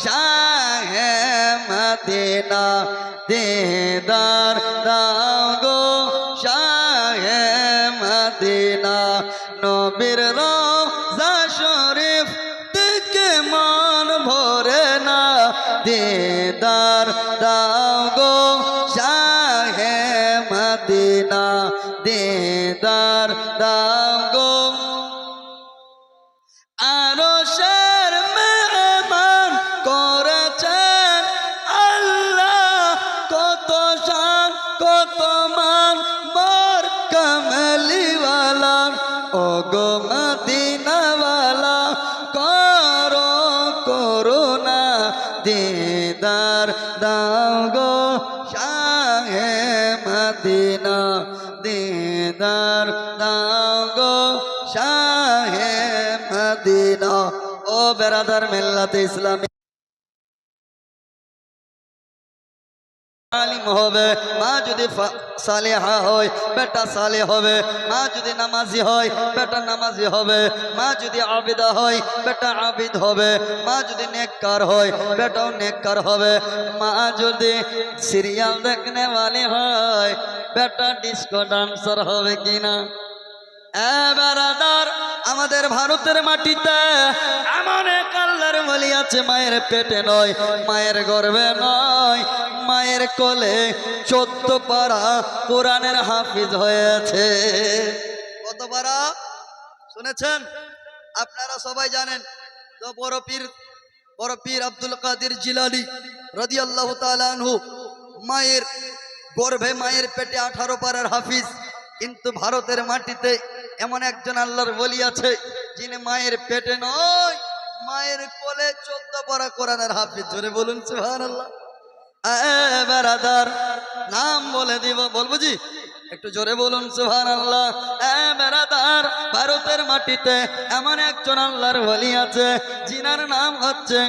শাহে Medina দিদার দাও গো শাহে Medina নবীর রওজা শরীফ থেকে মন ভরে না দিদার দাও গো শাহে মদিনা দিদার দাও গো আরশের মেহমান করেছেন আল্লাহ কত শান কত মান বর কামলিওয়ালা ও গো মদিনাওয়ালা করো করুণা দিদার দাও গো শাহে মদিনা দিদার দাও গো শাহে মদিনা। ও বেরাদার মিল্লাতে ইসলামী আলিম হবে, মা যদি সালেহা হয় বেটা সালেহ হবে, মা যদি নামাজি হয় বেটা নামাজি হবে, মা যদি আবিদা হয় বেটা আবিদ হবে, মা যদি নেককার হয় বেটাও নেককার হবে, মা যদি সিরিয়াল দেখনে वाली হয় বেটা ডিস্কো ডান্সার হবে কিনা। বেরাদার আমাদের ভারতের মাটিতে এমন এক আল্লাহর ওলি আছে মায়ের পেটে নয় মায়ের গর্ভে নয় মায়ের কোলে 14 পারা কোরআনের হাফিজ হয়েছে। কত পারা শুনেছেন আপনারা সবাই জানেন তো বড় পীর আব্দুল কাদের জিলানী রাদিয়াল্লাহু তাআলা আনহু মায়ের গর্ভে মায়ের পেটে 18 পারার হাফিজ। কিন্তু ভারতের মাটিতে এমন একজন আল্লাহর ওলি আছে যিনি মায়ের পেটে নয় মায়ের কোলে 14 পারা কোরআনের হাফিজ। জোরে বলুন সুবহানাল্লাহ। বেরাদার নাম বলে দিব বলবো জি একটু জোরে বলুন সুবহানাল্লাহ। বেরাদার ভারতের মাটিতে এমন একজন আল্লাহর ওলি আছে যিনার নাম হচ্ছে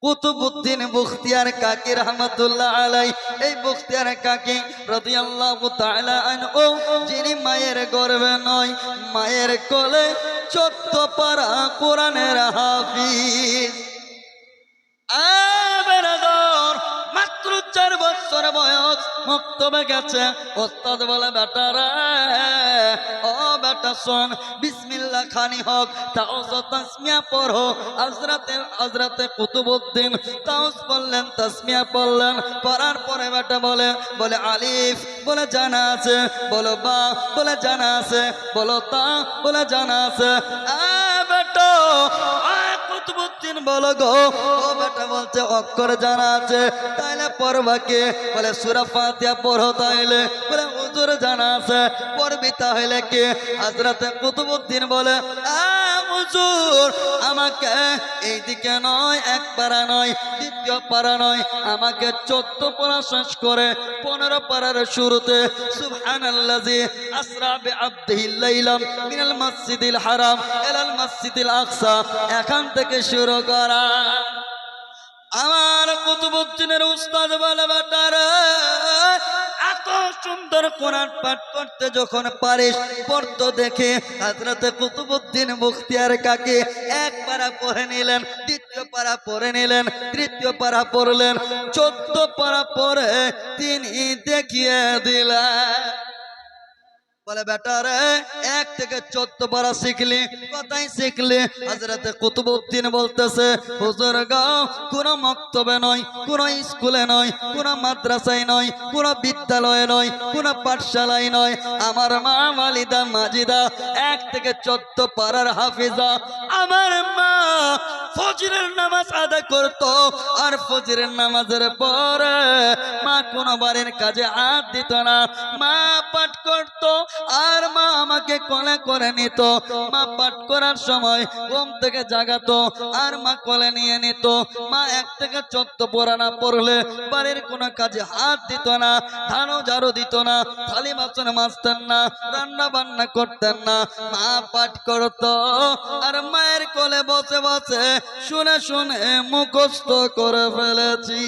কুতুবউদ্দিন বখতিয়ার কাকি রহমাতুল্লাহ আলাই। এই বখতিয়ার কাকি রাদিয়াল্লাহু তাআলা আনহু যিনি মায়ের গর্ভে নয় মায়ের কোলে 14 পারা কোরআনের হাফিজ। বেরাদর মাত্র 4 বছর বয়স মক্তবে গেছে। ওস্তাদ বলে বেটা রে ও বেটা শোন বিসমিল্লাহ খানি হোক তাওজ তাসমিয়া পড়ো। হযরতে কুতুবউদ্দিন তাওজ পড়লেন তাসমিয়া পড়লেন পড়ার পরে বেটা বলে আলিফ বলে জানা আছে, বলো বা বলে জানা আছে, বলো তা বলে জানা আছে। বেটা কুতুবউদ্দিন বলো গো ও বেটা বলছে অক্ষর জানা আছে তাইলে পড়বা কে? বলে সূরা ফাতিহা পড়ো। তাইলে বলে হুজুর জানা আছে পড়বি তাহলে কে? হযরতে কুতুবউদ্দিন বলে হুজুর আমাকে এইদিকে নয় 1 পারা নয় 2 পারা নয় আমাকে 14 পারা শেষ করে 15 পারার শুরুতে সুবহানাল্লাযী আসরা বিআবদিহি লাইলাম মিনাল মাসজিদিল হারাম ইলাল মাসজিদিল আকসা এখান থেকে শুরু করা। আমার কুতুবউদ্দিনের উস্তাদ বলে বেটা রে এত সুন্দর কোরআন পাঠ করতে যখন পারিস পড়তো দেখে হযরতে কুতুবউদ্দিন বখতিয়ার কাকি 1 পারা পড়ে নিলেন, 2 পারা পড়ে নিলেন, 3 পারা পড়লেন, 14 পারা পড়ে তিনি দেখিয়ে দিলেন। বলে বেটা রে 1 থেকে 14 পারা শিখলি কোথায় শিখলি? হযরতে কুতুবউদ্দিন বলতেছে হুজুর গো কোন মক্তবে নয় কোন স্কুলে নয় কোন মাদ্রাসায় নয় কোন বিদ্যালয়ে নয় কোন পাঠশালায় নয় আমার মা ওয়ালিদা মাজিদা 1 থেকে 14 পারার হাফিজা। আমার মা ফজরের নামাজ আদায় করতো আর ফজরের নামাজের পরে মা কোন বাড়ির কাজে হাত দিত না, মা পাঠ করতো আর মা আমাকে কোলে করে নিত। মা পাঠ করার সময় ঘুম থেকে জাগাতো আর মা কোলে নিয়ে নিত। মা 1 থেকে 14 পড়া না পড়লে বাড়ির কোনো কাজে হাত দিত না, ধানও ঝাড়ু দিত না, থালি বাসন মাজতেন না, রান্না বান্না করতেন না। মা পাঠ করতো আর মায়ের কোলে বসে বসে শুনে শুনে মুখস্থ করে ফেলেছি।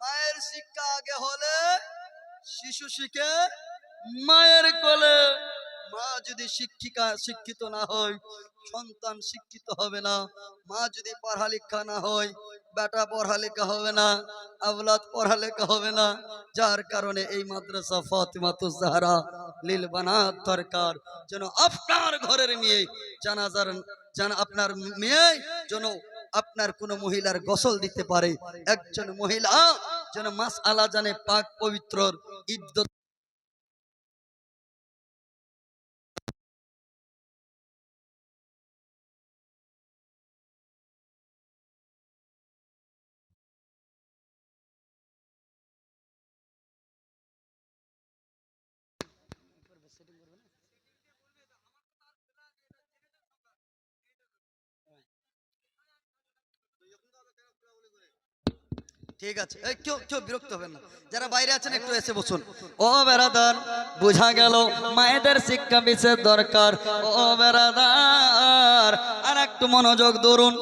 মায়ের শিক্ষা আগে হলে শিশু শিখে মায়ের কোলে। মা যদি শিক্ষিত না হয় সন্তান শিক্ষিত হবে না, মা যদি পড়ালেখা না হয় বেটা পড়ালেখা হবে না, আওলাদ পড়ালেখা হবে না। যার কারণে এই মাদ্রাসা ফাতিমাতুজ জাহরা লিল বানাত দরকার। যেন আপনার ঘরের মেয়ে জানাজার আপনার মেয়ে যেন আপনার কোন মহিলার গোসল দিতে পারে, একজন মহিলা যেন মাসআলা জানে, পাক পবিত্রর ইদ্দত। ঠিক আছে, এই কেউ কেউ বিরক্ত হবেন না, যারা বাইরে আছেন একটু এসে বসুন। ও বেরাদার, বোঝা গেল মায়েদের শিক্ষা বিশেষ দরকার। ও বেরাদার, আর একটু মনোযোগ ধরুন।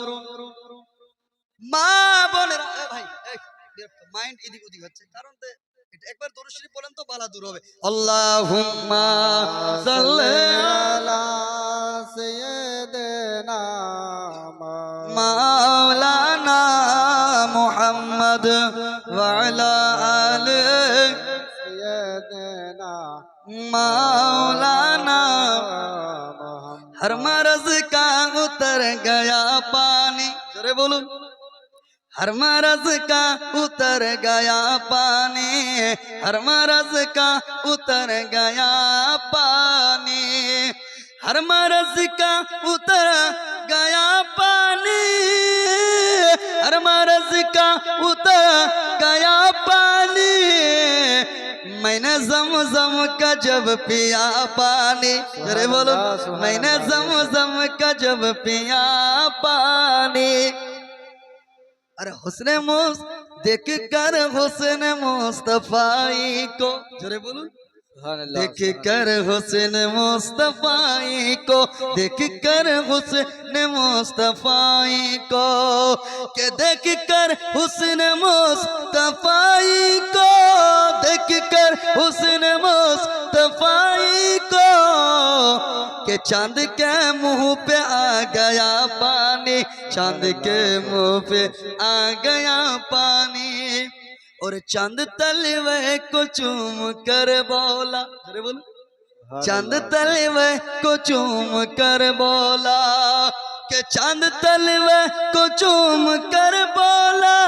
মা বোনেরা, ভাই মাইন্ড এদিক ওদিক হচ্ছে, কারণ একবার দরুদ শরীফ বলেন তো বালা দূর হবে। আল্লাহুম্মা সাল্লি আলা সাইয়্যিদিনা মাওলানা মুহাম্মদ ওয়া আলা আলি সাইয়্যিদিনা মাওলানা মুহাম্মদ। हर मर्ज का उतर गया पानी, जरे बोलूं, हर मर्ज का उतर गया पानी, हर मर्ज का उतर गया पानी, हर मर्ज का उतर गया पानी, हर मर्ज का उतर गया पानी, मैंने ज़म-ज़म का जब पिया पानी, अरे बोलो, मैंने ज़म-ज़म का जब पिया पानी। अरे हुस्न मुस देख कर हुस्न मुस्तफाई को, जरे बोलो, देख कर हुस्न मुस्तफाई को, देख कर हुस्न मुस्तफाई को, के देख कर हुस्न मुस्तफाई को, देख कर हुस्न मुस्तफाई को, के चांद के मुंह पे आ गया पानी, चांद के मुंह पे आ गया पानी, और चांद तलवे को चूम कर बोला, अरे बोलो, चांद तलवे को चूम कर बोला, के चांद तलवे को चूम कर बोला,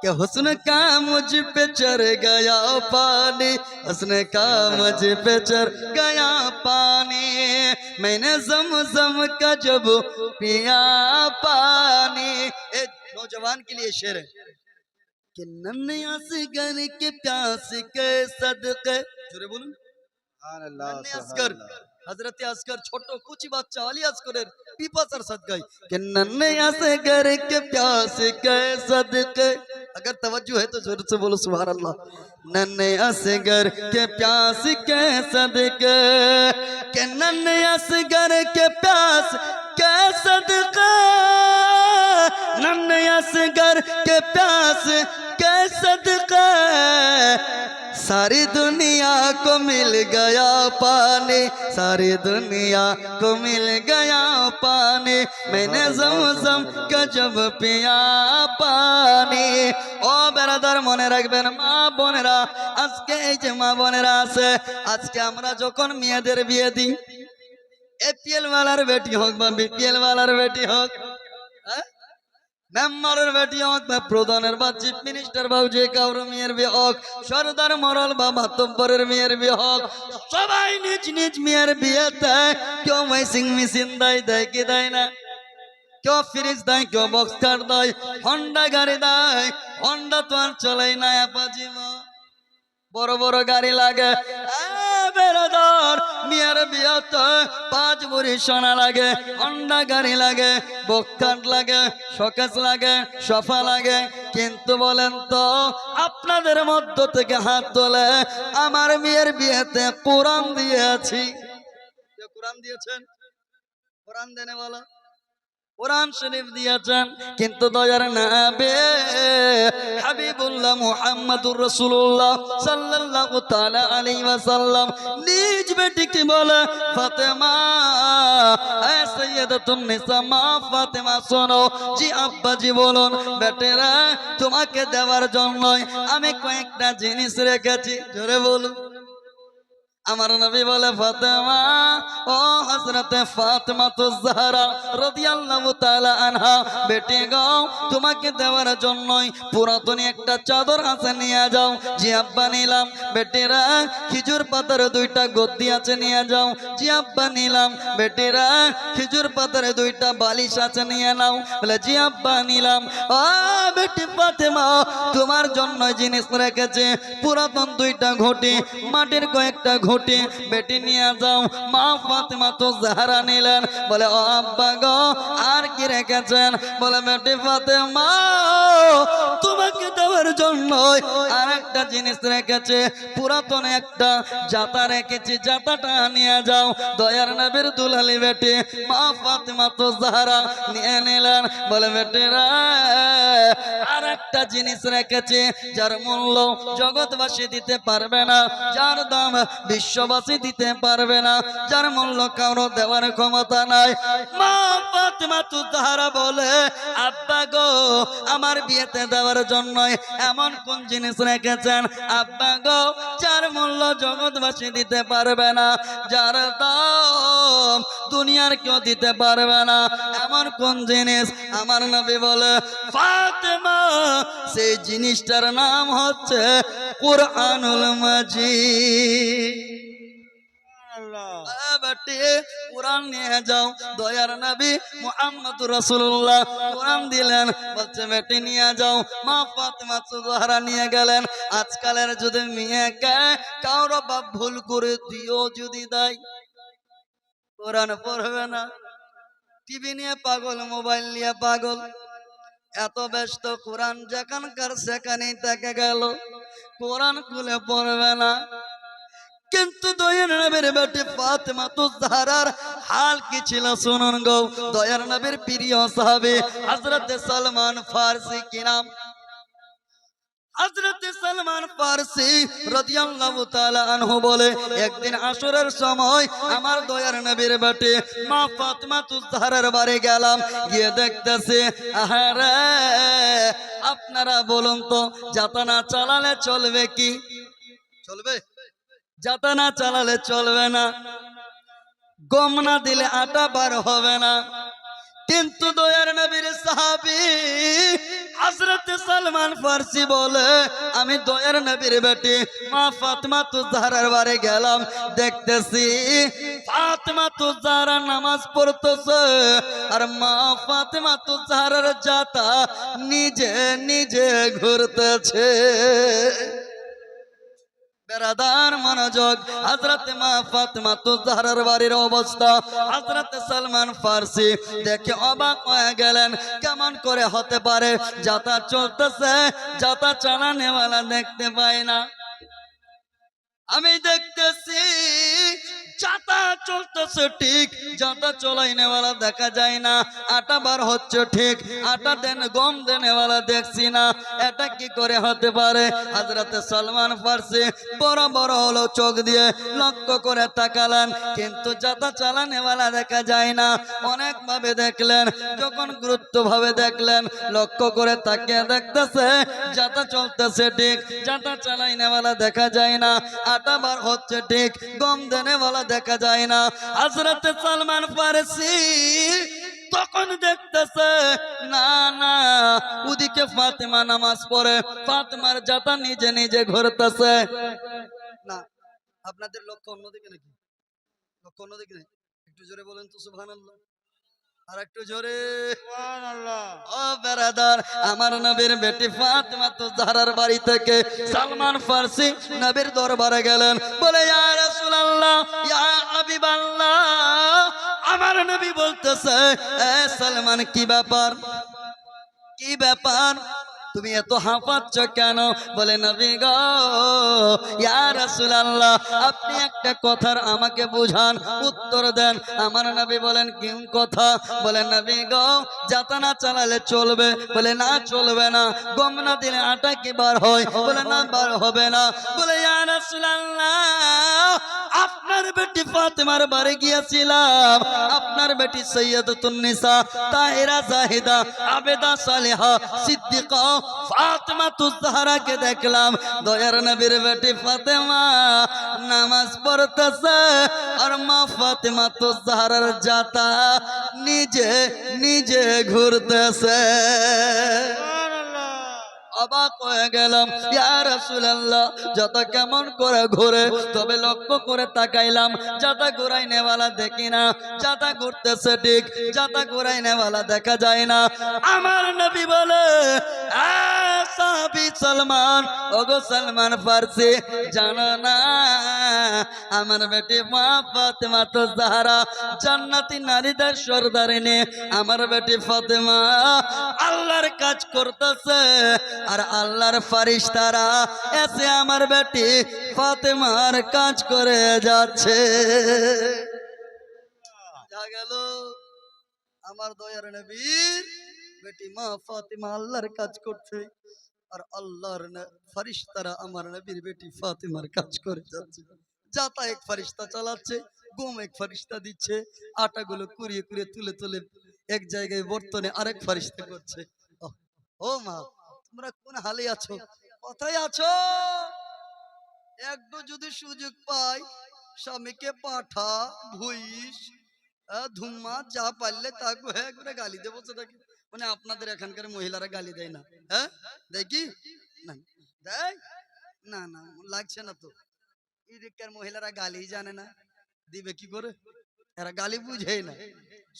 कि हुस्न का मुझ पे चढ़ गया पानी, हुस्न का मुझ पे चढ़ गया पानी, मैंने ज़म-ज़म का जब पिया पानी। ए नौजवान के लिए शेर है कि नन्हे असगर के प्यास के सदके, जोरे बोलूं, नन्हे असगर हजरत असगर ছোট কুচি বাচ্চা আলী আসগরের পিপাসার সদকায়, कि नन्हे असगर के प्यास के सदके, अगर तवज्जो है तो जोर से बोलो सुभान अल्लाह। नन्हे असगर के प्यास के सदके, कि नन्हे असगर के प्यास के सदके, नन्हे असगर के प्यास के सदके, सारी दुनिया को मिल गया पानी, सारी दुनिया को मिल गया पानी, मैंने ज़म-ज़म का जब पिया पानी। ও বেরাদার, মনে রাখবেন মা বোনেরা, আজকে এই যে মা বোনেরা আছে, আজকে আমরা যখন মেয়েদের বিয়ে দিই, এপিএল ওয়ালার বেটি হোক বা বিপিএল ওয়ালার বেটি হোক, মেম্বারের বেটি হোক বা প্রধানের বা চিফ মিনিস্টার বা যে কাউর মেয়ের বিয়ে হোক, সরদার মরল বা মাতব্বরের মেয়ের বিয়ে হোক, সবাই নিজ নিজ মেয়ের বিয়েতে কেউ ওয়াশিং মেশিন দেয় কি দেয় না, কেউ ফ্রিজ দেয়, কেউ বক্স কার দেয়, হন্ডা গাড়ি দেয়। হন্ডা তো আর চলেই না, অ্যাপাচি বড় বড় গাড়ি লাগে। বেরাদার, মেয়ের বিয়েতে 5 ভরি সোনা লাগে, হন্ডা গাড়ি লাগে, বক্স লাগে, শোকেস লাগে, সোফা লাগে। কিন্তু বলেন তো, আপনাদের মধ্য থেকে হাত তোলে আমার মেয়ের বিয়েতে কোরআন দিয়েছি, কোরআন দিয়েছেন? কোরআন দেনে বলো, কোরআন শরীফ দিয়েছেন, কিন্তু দয়ার নবী হাবিবুল্লাহ মুহাম্মদুর রাসূলুল্লাহ সাল্লাল্লাহু তাআলা আলাইহি ওয়াসাল্লাম নিজ বেটিকে বলে, ফাতেমা সাইয়্যিদাতুন নিসা মা ফাতেমা শোনো। জি আব্বাজি বলুন। বেটেরা তোমাকে দেওয়ার জন্যই আমি কয়েকটা জিনিস রেখেছি। জোরে বলুন। আমার নবী বলে ফাতেমা, ও হযরতে ফাতেমাতুজ জাহরা রাদিয়াল্লাহু তাআলা আনহা, বেটি গো তোমাকে দেওয়ার জন্যই পুরাতন একটা চাদর আছে নিয়ে যাও। জি আব্বা নিলাম। বেটিরা খেজুর পাতার দুইটা গদ্দি আছে নিয়ে যাও। জি আব্বা নিলাম। বেটিরা খেজুর পাতার দুইটা বালিশ আছে নিয়ে নাও। বলে জি আব্বা নিলাম। ও বেটি ফাতেমা তোমার জন্য জিনিস রেখেছে পুরাতন দুইটা ঘটি, মাটির কয়েকটা ঘটি, বেটি নিয়ে যাও। মা ফাতেমা তো জাহরা নিলেন। বলে ও আব্বা গো আর কি রেখেছেন? বলে বেটি ফাতেমা তোমাকে দেওয়ার জন্য আর একটা জিনিস রেখেছে, পুরাতন একটা জাতা রেখেছি, জাতাটা নিয়ে যাও। দয়ার নবীর দুলালি বেটি মা ফাতেমা তো জাহরা নিয়ে নিলেন। বলে বেটিরা আর একটা জিনিস রেখেছে যার মূল্য জগৎবাসী দিতে পারবে না, যার দাম বিশ্ববাসী দিতে পারবে না, যার মূল্য কারো দেওয়ার ক্ষমতা নাই। মা ফাতেমা তো জাহরা বলে আব্বা গো আমার বিয়েতে দেওয়ার জন্য এমন কোন জিনিস রেখেছেন আব্বা গো যার মূল্য জগৎবাসী দিতে পারবে না, যার দাম দুনিয়ার কেউ দিতে পারবে না, এমন কোন জিনিস? আমার নবী বলে ফাতেমা সেই জিনিসটার নাম হচ্ছে কুরআনুল মাজিদ। কুরআন নিয়ে যাও। দয়ার নবী মুহাম্মদুর রাসূলুল্লাহ কুরআন দিলেন। বলছে বেটি নিয়ে যাও। মা ফাতেমা জাহরা নিয়ে গেলেন। আজকালের যদি মেয়েকে কারো বাপ ভুল করে দিও যদি দেয়, কোরআন পড়বে না, টিভি নিয়ে পাগল, মোবাইল নিয়ে পাগল, এত ব্যস্ত কোরআন যেখানকার সেখানেই থেকে গেল, কোরআন খুলে পড়বে না। কিন্তু দয়ার নবীর বেটি ফাতেমা তো জাহরার হাল কি ছিল শুনুন গো। দয়ার নবীর প্রিয় সাহাবী হযরত সালমান ফারসি, কি নাম? হযরত সালমান ফারসি রাদিয়াল্লাহু তাআলা আনহু বলে একদিন আসরের সময় আমার দয়ার নবীর বেটি মা ফাতেমা তো জাহরার বাড়ি গেলাম। গিয়ে দেখতেছি আহারে আপনারা বলুন তো যাতা না চালালে চলবে কি? চলবে? যাতা না চালালে চলবে না, গম না দিলে আটা বার হবে না। কিন্তু দয়ার নবীর সাহাবী হযরত সালমান ফারসি বলে আমি দয়ার নবীর বেটি মা ফাতেমা তো জাহরার বাড়ি গেলাম। দেখতেছি ফাতেমা তো জাহরা নামাজ পড়তেছে আর মা ফাতেমা তো জাহরার জাতা নিজে নিজে ঘুরতেছে। বেরাদার মনোযোগ, হযরত মা ফাতেমা তো জাহরার বাড়ির অবস্থা হযরত সালমান ফারসি দেখে অবাক হয়ে গেলেন। কেমন করে হতে পারে? যাতা চলতেছে, যাতা চালানেওয়ালা দেখতে পাই না। আমি দেখতেছি যাতা চলতেছে ঠিক, যাতা চলাইনেওয়ালা দেখা যায় না। আটা বার হচ্ছে ঠিক, আটা দেন গম দেনেওয়ালা দেখছি না। এটা কি করে হতে পারে? হযরত সালমান ফারসি বড় বড় হলো চোখ দিয়ে লক্ষ্য করে তাকালেন, কিন্তু যাতা চালানেওয়ালা দেখা যায় না। অনেক ভাবে দেখলেন, যখন গুরুত্ব ভাবে দেখলেন, লক্ষ্য করে তাকিয়ে দেখতেছে যাতা চলতেছে ঠিক, যাতা চালাইনেওয়ালা দেখা যায় না। আটা বার হচ্ছে ঠিক, গম দেনেওয়ালা দেখা যায় না। হযরত সালমান ফারসি তখন দেখতেছে না না, ওদিকে ফাতেমা নামাজ পড়ে, ফাতেমার জাতা নিজে নিজে ঘুরতেছে। না, আপনাদের লক্ষ্য অন্যদিকে নাকি? লক্ষ্য অন্যদিকে নাকি? একটু জোরে বলেন তো সুবহানাল্লাহ। আর একটু জোরে সুবহানাল্লাহ। ও বেরাদার, আমার নবীর বেটি ফাতেমা তো জাহরার বাড়ি থেকে সালমান ফারসি নবীর দরবারে গেলেন। বলে ইয়া রাসূলুল্লাহ, ইয়া হাবিবাল্লাহ, আমার নবী বলতেছে এ সালমান কি ব্যাপার, কি ব্যাপার, তুমি এত হাঁপাচ্ছ কেন? বলে নবী গো ইয়া রাসূলুল্লাহ আপনি একটা কথার আমাকে বুঝান, উত্তর দেন। আমার নবী বলেন কি কথা? বলে নবী গো যাতা না চালালে চলবে? বলে না চলবে না। গম না দিলে আটা কি বার হয়? বলে না বার হবে না। বলে ইয়া রাসূলুল্লাহ আপনার বেটি ফাতেমার বাড়ি গিয়েছিলাম, আপনার বেটি সৈয়দতুন নিসা তাহেরা জাহিদা আবেদা সালেহা সিদ্দিকা ফাতেমাতুজ জাহরাকে দেখলাম। দয়ার নবীর বেটি ফাতেমা নামাজ পড়তেছে আর মা ফাতেমাতুজ জাহরার জাতা নিজে নিজে ঘুরতেছে। অবাক হয়ে গেলাম, ইয়া রাসূলুল্লাহ যাতা কেমন করে ঘুরে? তবে লক্ষ্য করে তাকাইলাম, যাতা ঘুরাই নেওয়ালা দেখি না, যাতা ঘুরতেছে ঠিক, যাতা ঘুরাই নেওয়ালা দেখা যায় না। আমার নবী বলে, সাহাবী সালমান, ওগো সালমান ফারসি, জানো না আমার বেটি মা ফাতেমা তো জাহরা জান্নাতি নারীদের সরদারিনী। আমার বেটি ফাতেমা আল্লাহর কাজ করতেছে আর আল্লাহর ফারিস্তারা এসে আমার বেটি ফাতেমার কাজ করে যাচ্ছে। যা গেল আমার দয়ার নবীর বেটি মা ফাতেমা আল্লাহর কাজ করছে আর আল্লাহর ফারিস্তারা আমার নবীর বেটি ফাতেমার কাজ করে যাচ্ছে। যাতা এক ফারিস্তা চালাচ্ছে, গম এক ফারিস্তা দিচ্ছে, আটাগুলো কুড়িয়ে কুড়িয়ে তুলে তুলে এক জায়গায় বর্তনে আরেক ফারিস্তা করছে। ও মা, তোমরা কোন হালে আছো? কোথায় আছো? একটু যদি সুযোগ পাই স্বামীকে পাঠা ভুইস ধুমা যা পারলে তাকে একবারে গালি দেবো। সেটাকে মানে আপনাদের এখানকার মহিলারা গালি দেয় না? হ্যাঁ দেখি না, দেয় না, না লাগছে না তো। এদিককার মহিলারা গালি জানে না, দিবে কি করে? এরা গালি বুঝেই না।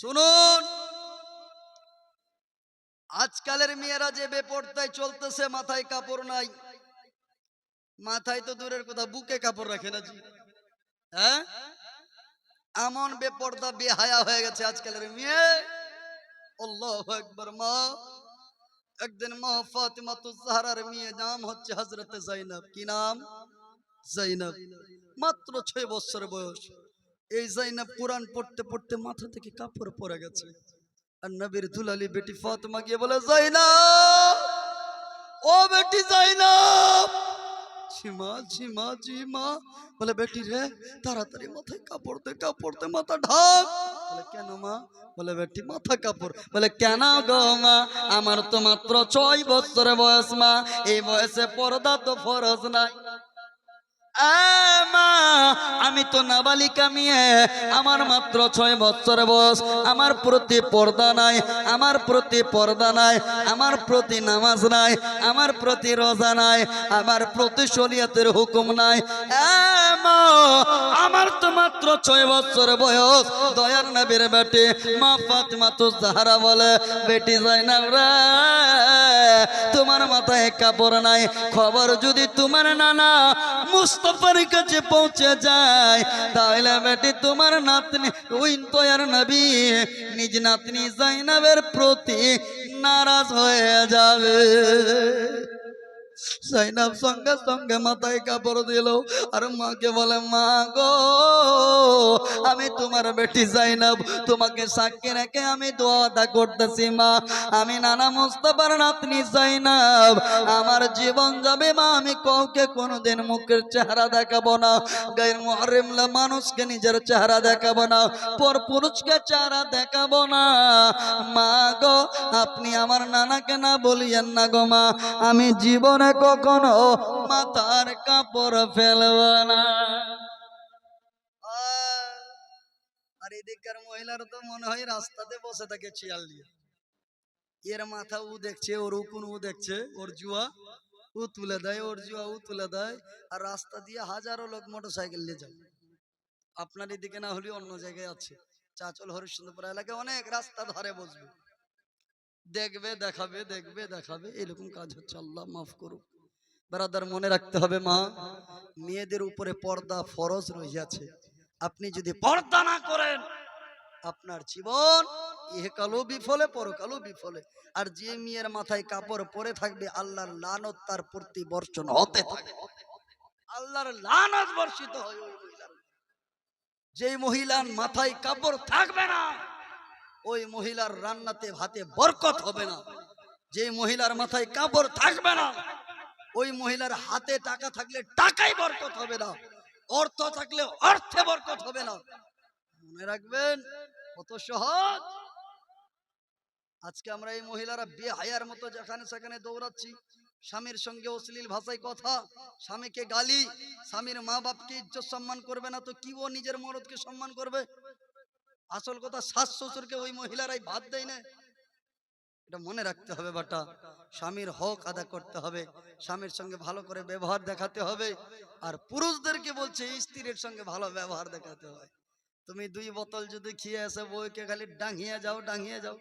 শুনুন, আজকালের মেয়েরা যে বেপরদায় চলতেছে, মাথায় কাপড় নাই, মাথায় তো দূরের কথা বুকে কাপড় রাখে না জি। হ্যাঁ, এমন বেপরদা বেহায়া হয়ে গেছে আজকালের মেয়ে। আল্লাহু আকবার। মা একদিন মা ফাতেমাতুজ জাহরার মেয়ে, নাম হচ্ছে হযরত যায়েনব। কি নাম? যায়েনব। মাত্র 6 বছর বয়স। এই যায়েনব কোরআন পড়তে পড়তে মাথা থেকে কাপড় পড়ে গেছে। আর নবীর দুলালি বেটি ফাতেমা গিয়ে বলে, যায়েনব, ও বেটি যায়েনব। ঝিমা ঝিমা ঝিমা বলে, বেটি রে তাড়াতাড়ি মাথায় কাপড় দে, কাপড় দে, মাথা ঢাক। বলে, কেন মা? বলে, বেটি মাথা কাপড়। বলে, কেন গো মা? আমার তো মাত্র 6 বছর বয়স মা, এই বয়সে পর্দা তো ফরজ নাই। মা আমি তো নাবালিকা মেয়ে, আমার মাত্র 6 বছর বয়স, আমার প্রতি পর্দা নাই, আমার প্রতি পর্দা নাই, আমার প্রতি নামাজ নাই, আমার প্রতি রোজা নাই, আমার প্রতি শরীয়তের হুকুম নাই। মা আমার তো মাত্র 6 বছর বয়স। দয়ার নবীর বেটি মা ফাতেমাতুজ জাহরা বলে, বেটি যায়েনব রে, তোমার মাথায় কাপড় নাই, খবর যদি তোমার নানা মুস্তাফার কাছে পৌঁছে যায় তাহলে বেটি তোমার নাতনি ওই দয়ার নবী নিজ নাতনি যায়েনবের প্রতি নারাজ হয়ে যাবে। যায়েনব সঙ্গে সঙ্গে মাথায় কাপড় দিল আর মাকে বলে, মা গো, আমি তোমার বেটি যায়েনব, তোমাকে সাক্ষী রেখে আমি দোয়া আদা করতেছি মা। আমি নানা মুস্তাফার নাতনি যায়েনব, আমার জীবন যাবে মা, আমি কাউকে কোনোদিন মুখের চেহারা দেখাবো না, গায়ের মুহররম মানুষকে নিজের চেহারা দেখাবো না, পর পুরুষকে চেহারা দেখাবো না। মা গো, আপনি আমার নানাকে না বলিয়েন না গো মা, আমি জীবনে কখনো মাথার কাপড় ফেলব না। আর এদিককার মহিলার তো মনে হয় রাস্তাতে বসে থাকে চিয়াল দিয়ে, এর মাথা ও দেখছে, ওর উকুন ও দেখছে, ওর জুয়া ও তুলে দেয়, ওর জুয়া ও তুলে দেয়, আর রাস্তা দিয়ে হাজারো লোক মোটরসাইকেল নিয়ে যায়। আপনার এদিকে না হলে অন্য জায়গায় আছে, চাচল হরিশ্চন্দ্রপুর এলাকায় অনেক রাস্তা ধারে বসবে, দেখবে দেখাবে, দেখবে দেখাবে, এরকম কাজ হচ্ছে। আল্লাহ মাফ করুক। ব্রাদার মনে রাখতে হবে মা, মেয়েদের উপরে পর্দা ফরজ রয়েছে। আপনি যদি পর্দা না করেন আপনার জীবন ইহকালও বিফলে পরকালও বিফলে। আর যে মেয়ের মাথায় কাপড় পরে থাকবে আল্লাহর লানত তার প্রতি বর্ষণ হতে থাকে, আল্লাহর লানত বর্ষিত হয় ওই মহিলার। যে মহিলার মাথায় কাপড় থাকবে না ওই মহিলার রান্নাতে ভাতে বরকত হবে না। যে মহিলার মাথায় কাপড় থাকবে না ওই মহিলার হাতে টাকা থাকলে টাকাই বরকত হবে না। অর্থ থাকলে অর্থে বরকত হবে না। মনে রাখবেন, কত সহজ। আজকে আমরা এই মহিলারা বেহায়ার মতো যেখানে সেখানে দৌড়াচ্ছি, স্বামীর সঙ্গে অশ্লীল ভাষায় কথা, স্বামীকে গালি, স্বামীর মা বাপকে ইজ্জত সম্মান করবে না তো কি ও নিজের মরদকে সম্মান করবে? আসল কথা, শাশ শ্বশুরকে ওই মহিলারাই ভাত দেয় না। এটা মনে রাখতে হবে বাটা। স্বামীর হক আদা করতে হবে, স্বামীর সঙ্গে ভালো করে ব্যবহার দেখাতে হবে। আর পুরুষদেরকে বলছে স্ত্রীর সঙ্গে ভালো ব্যবহার দেখাতে হয়। তুমি 2 বোতল যদি খেয়ে এসে বউকে খালি ডাঙিয়ে যাও, ডাঙিয়ে যাও,